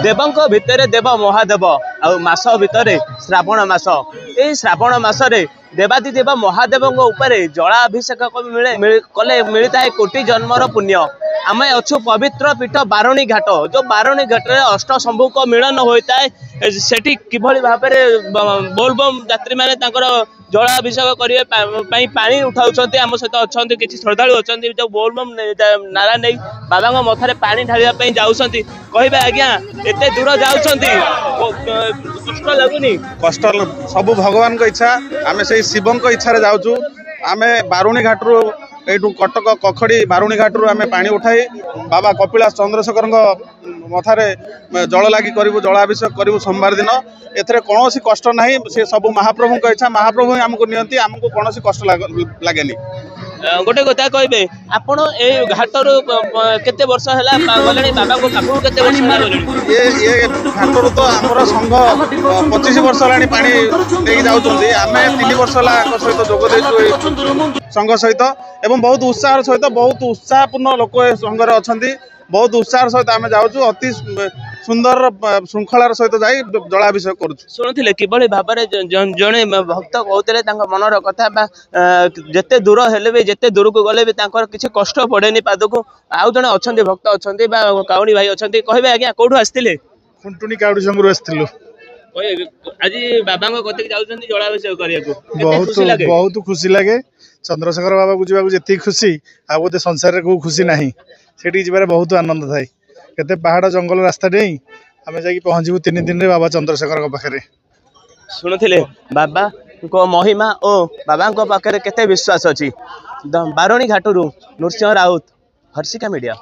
देवंक भितर देव महादेव आस भितर श्रावण मास ये श्रावण मसरे देवादिदेव महादेव जलाभिषेक कले मिलता है कोटि जन्मर पुण्य। आम अच्छु पवित्र पीठ बारुणी घाट जो बारुणी घाट में अष्ट शंभु को मिलन होता है सेठी किभली भाव में बोलबम यात्री मैंने जलाभिषेक करने पानी उठाऊँ आम सहित अच्छा किसी श्रद्धा अच्छा जो बोलबम नारा नहीं बाबा मथारे पानी ढालिया जाऊँगी कहे आज्ञा एत दूर जाऊँच कष्ट लगुनि कष्ट सब भगवान को इच्छा आम से शिवं इच्छा जाऊँ आम बारुणी घाटू यू कटक कखड़ी बारुणी घाटू आम पानी उठाई बाबा कपिलास चंद्रशेखर मथारे जल लगी करूँ जलाभिषेक करूँ सोमवार दिन एथरे कौन कष्ट ना से सब महाप्रभु को इच्छा महाप्रभु आमको नियंती आमको कौन कष्ट लगे गोटे कथा कहे आपण ए घाटर केते वर्ष है गले बाबा को पाखु केते वर्ष ये घाटर तो आमर संघ 25 वर्ष है पानी नहीं जाऊँगी आम 3 वर्ष है सहित जोग संघ सहित एवं बहुत उत्साह सहित बहुत उत्साहपूर्ण लोक संघ अच्छा बहुत उत्साह सहित आम जाऊँ अति सुंदर श्रृंखलार सहित जाई जलाभिषेक करूँ। शुणुले किभली भाव में जड़े भक्त कहते मनर कथा जिते दूर हेले भी जिते दूर को गले भी किसी कष्ट पड़ेनि पाद को आउ जड़े अच्छा भक्त अच्छा काउणी भाई अच्छा कहे आज्ञा कौटू आसते खुंटुनी काउड़ी संगरू आसलु आज बाबा जलाभिषेक करने बहुत खुशी लगे चंद्रशेखर बाबा को जावाक जी खुशी आ बोधे संसार को खुशी ना से बहुत आनंद थाए केते पहाड़ जंगल रास्ता नहीं आम जा पहुँचू 3 दिन रे बाबा चंद्रशेखर पाखे शुणुले बाबा को महिमा और बाबा पाखे केते विश्वास अच्छी बारुणी घाटू नृसिंह राउत हर्षिका मीडिया।